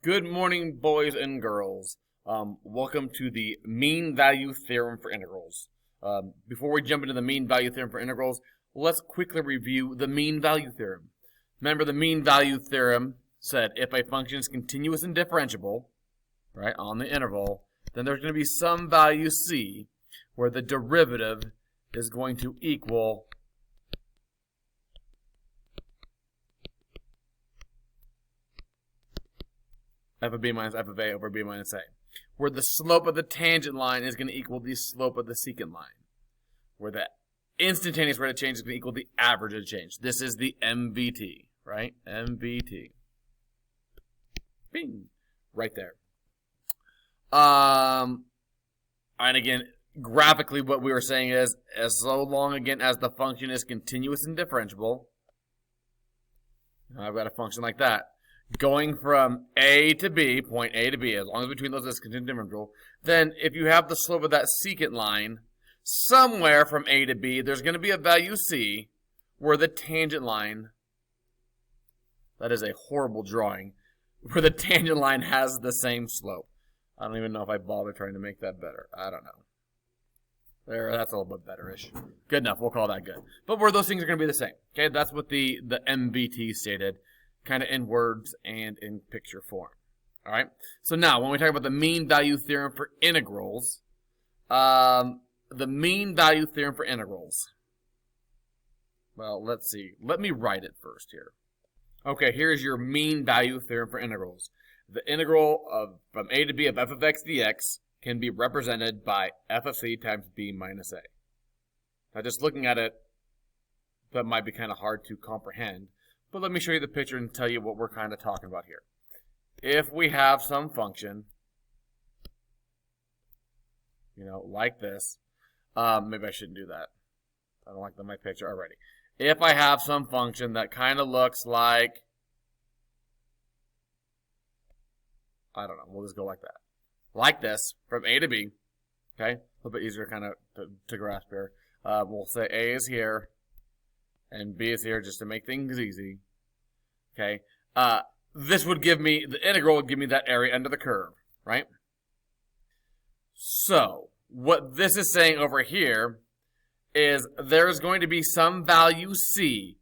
Good morning, boys and girls. Welcome to the mean value theorem for integrals. Before we jump into the mean value theorem for integrals, let's quickly review the mean value theorem. Remember, the mean value theorem said if a function is continuous and differentiable, right, on the interval, then there's going to be some value c where the derivative is going to equal f of b minus f of a over b minus a, where the slope of the tangent line is going to equal the slope of the secant line, where the instantaneous rate of change is going to equal the average of change. This is the MVT, right? MVT. Bing. Right there. And again, graphically what we were saying is, as so long, again, as the function is continuous and differentiable, I've got a function like that, going from A to B, point A to B, as long as between those is continuous differential, then if you have the slope of that secant line, somewhere from A to B, there's going to be a value C where the tangent line, that is a horrible drawing, where the tangent line has the same slope. I don't even know if I bother trying to make that better. I don't know. There, that's a little bit better-ish. Good enough, we'll call that good. But where those things are going to be the same. Okay, that's what the MVT stated, kind of in words and in picture form. All right. So now, when we talk about the mean value theorem for integrals, the mean value theorem for integrals. Well, let's see. Let me write it first here. Okay, here's your mean value theorem for integrals. The integral of from a to b of f of x dx can be represented by f of c times b minus a. Now, just looking at it, that might be kind of hard to comprehend. But let me show you the picture and tell you what we're kind of talking about here. If we have some function, like this, maybe I shouldn't do that. I don't like my picture already. If I have some function that kind of looks like, I don't know, we'll just go like that. Like this, from A to B, okay? A little bit easier kind of to grasp here. We'll say A is here, and B is here just to make things easy. Okay, this would give me, the integral would give me that area under the curve, right? So, what this is saying over here is there is going to be some value C,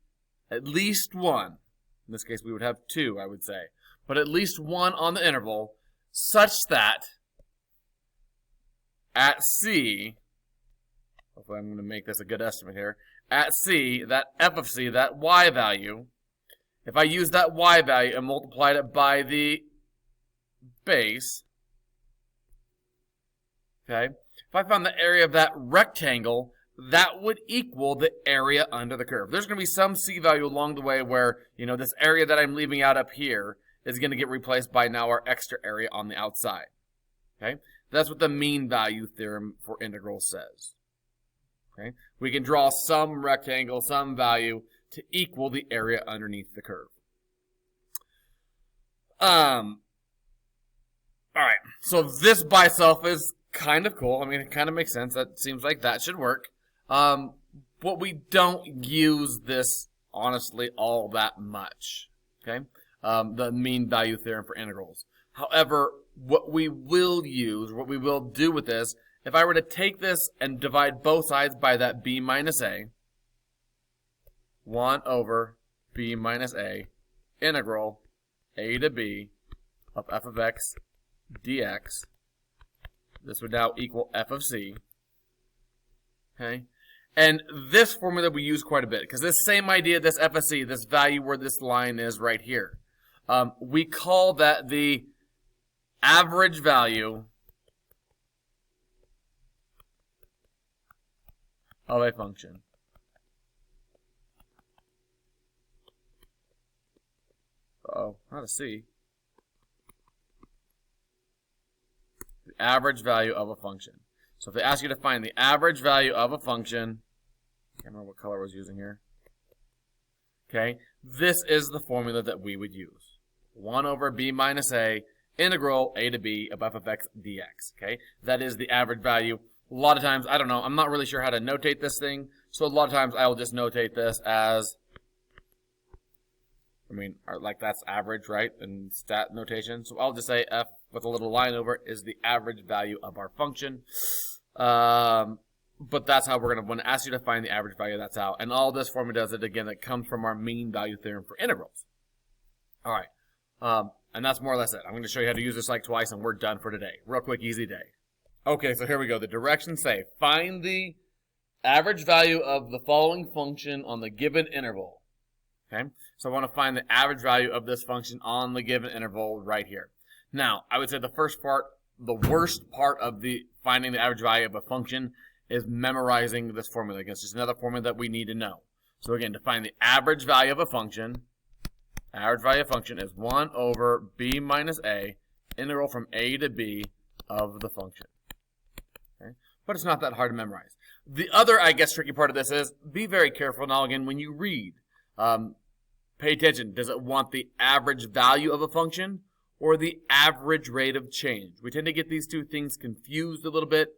at least one. In this case, we would have two, I would say. But at least one on the interval, such that at C, hopefully I'm going to make this a good estimate here, at C, that f of C, that y value, if I use that y value and multiplied it by the base, okay, if I found the area of that rectangle, that would equal the area under the curve. There's going to be some C value along the way where, this area that I'm leaving out up here is going to get replaced by now our extra area on the outside. Okay, that's what the mean value theorem for integrals says. Okay, we can draw some rectangle, some value to equal the area underneath the curve. All right, so this by itself is kind of cool. I mean, it kind of makes sense. That seems like that should work. But we don't use this, honestly, all that much. Okay, the mean value theorem for integrals. However, what we will do with this, if I were to take this and divide both sides by that b minus a, 1 over b minus a, integral a to b of f of x dx, this would now equal f of c. Okay, and this formula we use quite a bit, because this same idea, this f of c, this value where this line is right here, we call that the average value of a function. Uh-oh, not a C. The average value of a function. So if they ask you to find the average value of a function, I can't remember what color I was using here. Okay, this is the formula that we would use. 1 over b minus a, integral a to b of f of x dx. Okay, that is the average value. A lot of times, I don't know, I'm not really sure how to notate this thing, so a lot of times I will just notate this as I mean, like that's average, right? In stat notation. So I'll just say f with a little line over it is the average value of our function. But that's how we're going to, when it asks you to find the average value, that's how. And all this formula does it, again, that comes from our mean value theorem for integrals. All right. And that's more or less it. I'm going to show you how to use this like twice, and we're done for today. Real quick, easy day. Okay, so here we go. The directions say, find the average value of the following function on the given interval. Okay, so I want to find the average value of this function on the given interval right here. Now, I would say the first part, the worst part of the finding the average value of a function is memorizing this formula. Again, it's just another formula that we need to know. So again, to find the average value of a function, average value of function is 1 over b minus a, integral from a to b of the function. Okay? But it's not that hard to memorize. The other, I guess, tricky part of this is be very careful now, again, when you read. Pay attention. Does it want the average value of a function or the average rate of change? We tend to get these two things confused a little bit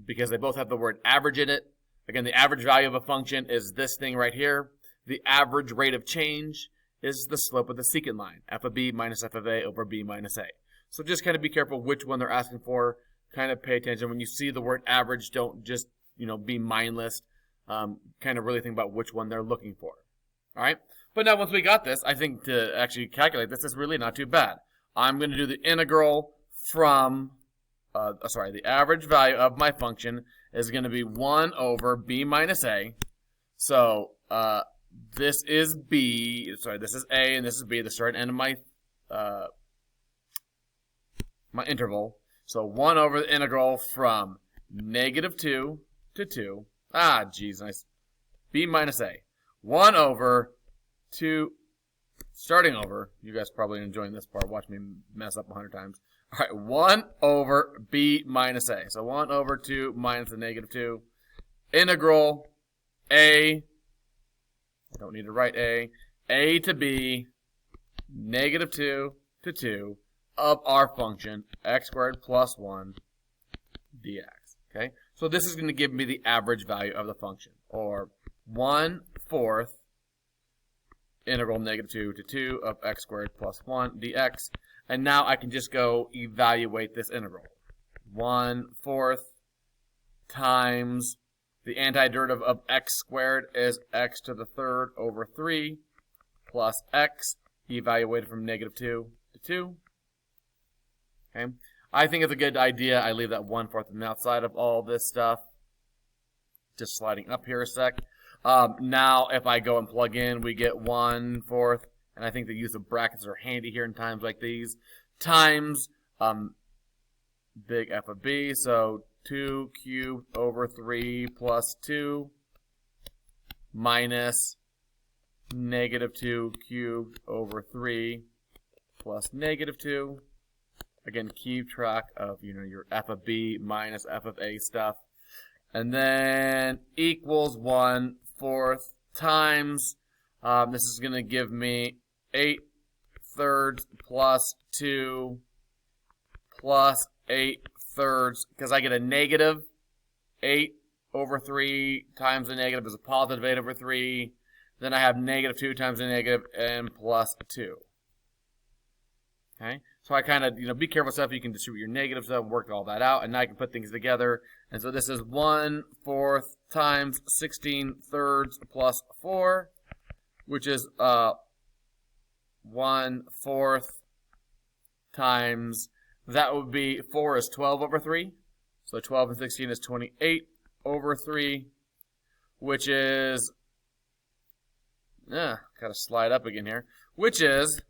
because they both have the word average in it. Again, the average value of a function is this thing right here. The average rate of change is the slope of the secant line, f of b minus f of a over b minus a. So just kind of be careful which one they're asking for. Kind of pay attention. When you see the word average, don't just, be mindless. Kind of really think about which one they're looking for. All right? But now once we got this, I think to actually calculate this is really not too bad. I'm going to do the integral from, the average value of my function is going to be 1 over b minus a. So, this is b, this is a, and this is b, the start and end of my, my interval. So 1 over the integral from -2 to 2. Nice. B minus a. 1 over 2, starting over. You guys probably enjoying this part. Watch me mess up 100 times. All right, 1 over b minus a. So 1 over 2 minus the -2. Integral a. I don't need to write a to b, -2 to 2 of our function, x squared plus 1 dx. Okay, so this is going to give me the average value of the function, or 1/4 integral -2 to 2 of x squared plus 1 dx. And now I can just go evaluate this integral. 1/4 times the antiderivative of x squared is x to the 3rd over 3 plus x evaluated from -2 to 2. Okay, I think it's a good idea. I leave that 1/4 on the outside of all this stuff. Just sliding up here a sec. Now, if I go and plug in, we get 1/4, and I think the use of brackets are handy here in times like these, times big F of b, so 2 cubed over 3 plus 2 minus -2 cubed over 3 plus -2. Again, keep track of, your f of b minus f of a stuff. And then equals 1/4 times, this is going to give me 8/3 plus 2 plus 8/3, because I get a negative 8 over 3 times the negative is a positive 8 over 3. Then I have -2 times the negative and plus 2. Okay, so I kind of, be careful stuff. You can distribute your negative stuff, work all that out, and now I can put things together. And so this is 1/4 times 16/3 plus 4, which is 1/4 times, that would be 4 is 12 over 3. So 12 and 16 is 28 over 3, which is, gotta slide up again here, which is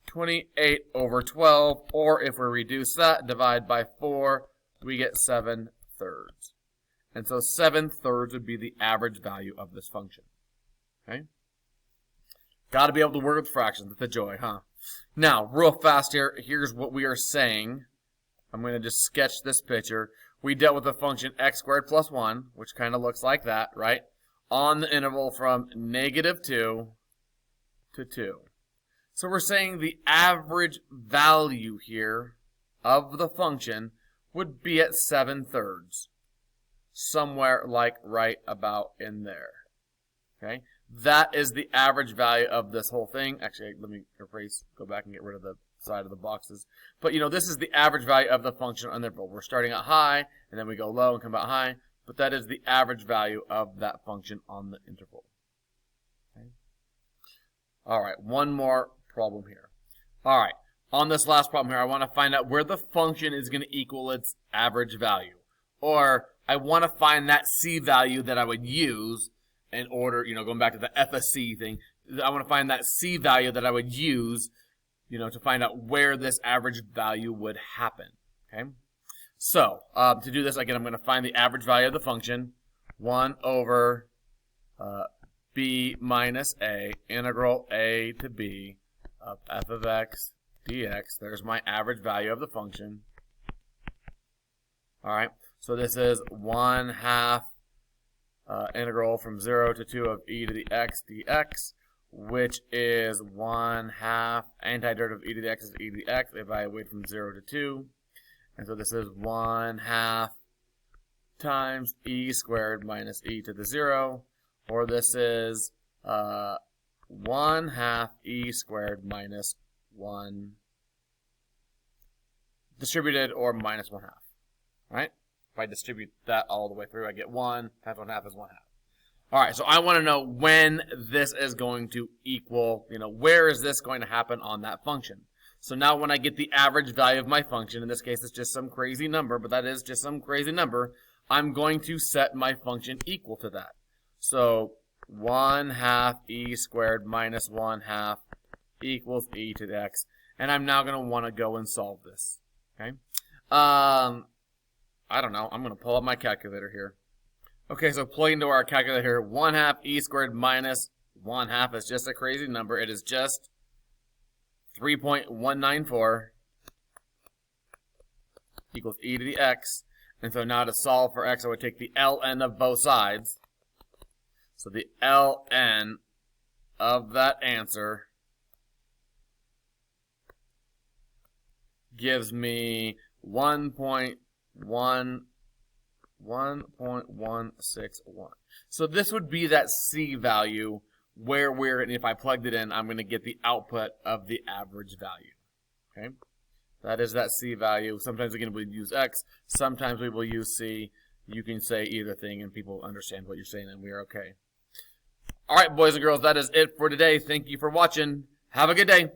28 over 12, or if we reduce that, divide by 4, we get 7/3. And so 7/3 would be the average value of this function. Okay? Got to be able to work with fractions. It's a joy, huh? Now, real fast here, here's what we are saying. I'm going to just sketch this picture. We dealt with the function x squared plus 1, which kind of looks like that, right? On the interval from -2 to 2. So we're saying the average value here of the function would be at 7/3. Somewhere like right about in there. Okay? that is the average value of this whole thing. Actually, let me erase, go back and get rid of the side of the boxes. But, this is the average value of the function on the interval. We're starting at high, and then we go low and come back high. But that is the average value of that function on the interval. Okay. All right, one more problem here. All right, on this last problem here, I want to find out where the function is going to equal its average value. Or I want to find that C value that I would use in order, going back to the FSC thing. I want to find that C value that I would use, to find out where this average value would happen. Okay. So, to do this, again, I'm going to find the average value of the function, 1 over b minus a, integral a to b of f of x dx. There's my average value of the function. All right, so this is 1/2 integral from 0 to 2 of e to the x dx, which is 1/2 antiderivative of e to the x is e to the x, evaluate from 0 to 2. And so this is 1/2 times e squared minus e to the 0, or this is 1/2 e squared minus 1 distributed, or minus 1/2. Right? If I distribute that all the way through, I get 1 times 1/2 is 1/2. All right, so I want to know when this is going to equal, where is this going to happen on that function? So now when I get the average value of my function, in this case it's just some crazy number, but that is just some crazy number, I'm going to set my function equal to that. So 1/2 e squared minus 1/2 equals e to the x. And I'm now going to want to go and solve this. Okay. I don't know. I'm going to pull up my calculator here. Okay, so plug into our calculator here. 1/2 e squared minus 1/2 is just a crazy number. It is just 3.194 equals e to the x. And so now to solve for x, I would take the ln of both sides. So the ln of that answer gives me 1.161. So this would be that C value where if I plugged it in, I'm going to get the output of the average value. Okay? That is that C value. Sometimes, again, we use X. Sometimes we will use C. You can say either thing, and people understand what you're saying, and we are okay. All right, boys and girls, that is it for today. Thank you for watching. Have a good day.